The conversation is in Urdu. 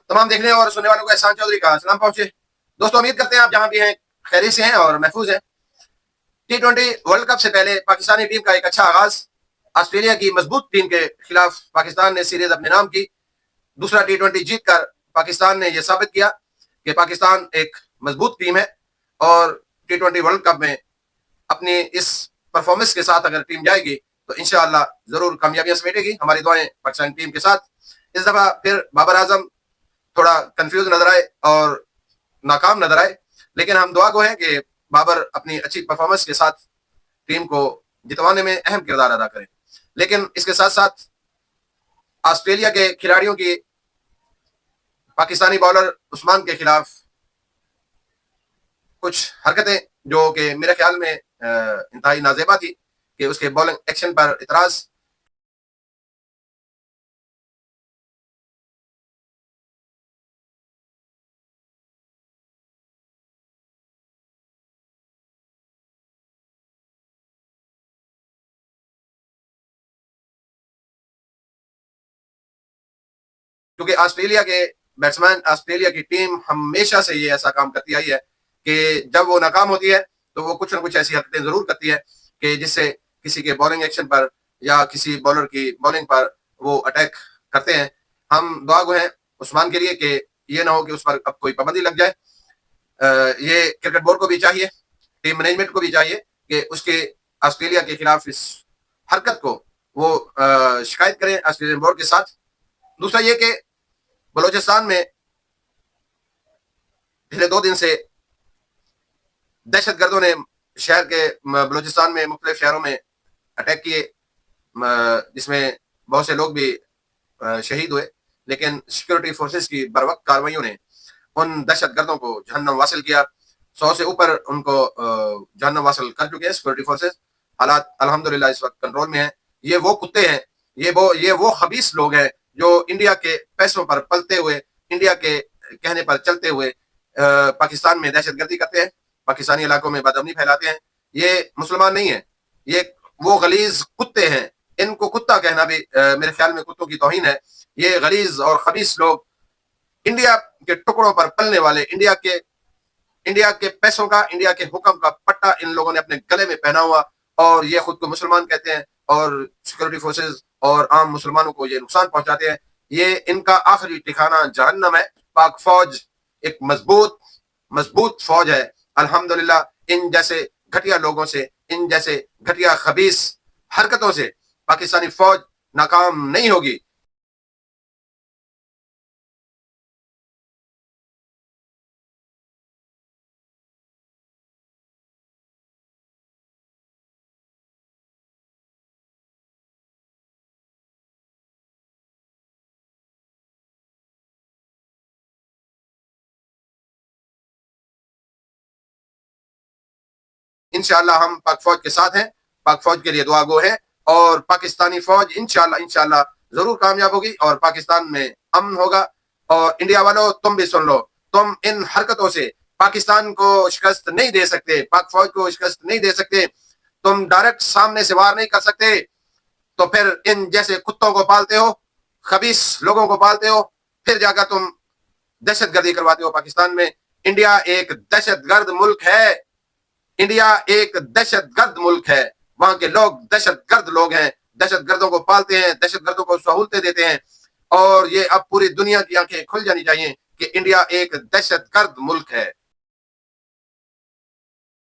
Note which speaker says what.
Speaker 1: تمام دیکھنے اور سننے والوں کو احسان چودھری کا سلام پہنچے۔ دوستوں امید کرتے ہیں آپ جہاں بھی ہیں خیریت سے ہیں اور محفوظ ہیں۔ T20 ورلڈ کپ سے پہلے پاکستانی ٹیم کا ایک اچھا آغاز، آسٹریلیا کی مضبوط ٹیم کے خلاف پاکستان نے سیریز اپنے نام کی۔ دوسرا T20 جیت کر پاکستان نے یہ ثابت کیا کہ پاکستان ایک مضبوط ٹیم ہے، اور T20 ورلڈ کپ میں اپنی اس پرفارمنس کے ساتھ اگر ٹیم جائے گی تو انشاءاللہ ضرور کامیابیاں سمیٹے گی۔ ہماری دعائیں پاکستانی ٹیم کے ساتھ۔ اس دفعہ پھر بابر اعظم تھوڑا کنفیوز نظر آئے اور ناکام نظر آئے، لیکن ہم دعا گو ہیں کہ بابر اپنی اچھی پرفارمنس کے ساتھ ٹیم کو جتوانے میں اہم کردار ادا کریں۔ لیکن اس کے ساتھ ساتھ آسٹریلیا کے کھلاڑیوں کی پاکستانی بالر عثمان کے خلاف کچھ حرکتیں جو کہ میرے خیال میں انتہائی نازیبا تھی، کہ اس کے بالنگ ایکشن پر اعتراض کیونکہ آسٹریلیا کے بیٹسمین، آسٹریلیا کی ٹیم ہمیشہ سے یہ ایسا کام کرتی آئی ہے کہ جب وہ ناکام ہوتی ہے تو وہ کچھ نہ کچھ ایسی حرکتیں ضرور کرتی ہے کہ جس سے کسی کے بالنگ ایکشن پر یا کسی بالر کی بالنگ پر وہ اٹیک کرتے ہیں۔ ہم دعا گو ہیں عثمان کے لیے کہ یہ نہ ہو کہ اس پر اب کوئی پابندی لگ جائے۔ یہ کرکٹ بورڈ کو بھی چاہیے، ٹیم مینجمنٹ کو بھی چاہیے کہ اس کے آسٹریلیا کے خلاف اس حرکت کو وہ شکایت کریں آسٹریلین بورڈ کے ساتھ۔ دوسرا یہ کہ بلوچستان میں پچھلے 2 دن سے دہشت گردوں نے شہر کے بلوچستان میں مختلف شہروں میں اٹیک کیے، جس میں بہت سے لوگ بھی شہید ہوئے، لیکن سیکورٹی فورسز کی بروقت کارروائیوں نے ان دہشت گردوں کو جہنم واصل کیا۔ 100 سے اوپر ان کو جہنم واصل کر چکے ہیں سیکورٹی فورسز۔ حالات الحمدللہ اس وقت کنٹرول میں ہیں۔ یہ وہ کتے ہیں، یہ وہ خبیث لوگ ہیں جو انڈیا کے پیسوں پر پلتے ہوئے، انڈیا کے کہنے پر چلتے ہوئے پاکستان میں دہشت گردی کرتے ہیں، پاکستانی علاقوں میں بدامنی پھیلاتے ہیں۔ یہ مسلمان نہیں ہیں، یہ وہ غلیظ کتے ہیں۔ ان کو کتا کہنا بھی میرے خیال میں کتوں کی توہین ہے۔ یہ غلیظ اور خبیث لوگ انڈیا کے ٹکڑوں پر پلنے والے، انڈیا کے پیسوں کا، انڈیا کے حکم کا پٹا ان لوگوں نے اپنے گلے میں پہنا ہوا، اور یہ خود کو مسلمان کہتے ہیں اور سیکورٹی فورسز اور عام مسلمانوں کو یہ نقصان پہنچاتے ہیں۔ یہ ان کا آخری ٹھکانہ جہنم ہے۔ پاک فوج ایک مضبوط فوج ہے الحمدللہ۔ ان جیسے گھٹیا لوگوں سے، ان جیسے گھٹیا خبیث حرکتوں سے پاکستانی فوج ناکام نہیں ہوگی۔ انشاءاللہ ہم پاک فوج کے ساتھ ہیں، پاک فوج کے لیے دعا گو ہے، اور پاکستانی فوج انشاءاللہ ضرور کامیاب ہوگی اور پاکستان میں امن ہوگا۔ اور انڈیا والوں تم بھی سن لو، تم ان حرکتوں سے پاکستان کو شکست نہیں دے سکتے، پاک فوج کو شکست نہیں دے سکتے۔ تم ڈائریکٹ سامنے سے وار نہیں کر سکتے، تو پھر ان جیسے کتوں کو پالتے ہو، خبیث لوگوں کو پالتے ہو، پھر جا کر تم دہشت گردی کرواتے ہو پاکستان میں۔ انڈیا ایک دہشت گرد ملک ہے، انڈیا ایک دہشت گرد ملک ہے۔ وہاں کے لوگ دہشت گرد لوگ ہیں، دہشت گردوں کو پالتے ہیں، دہشت گردوں کو سہولتیں دیتے ہیں، اور یہ اب پوری دنیا کی آنکھیں کھل جانی چاہیے کہ انڈیا ایک دہشت گرد ملک ہے۔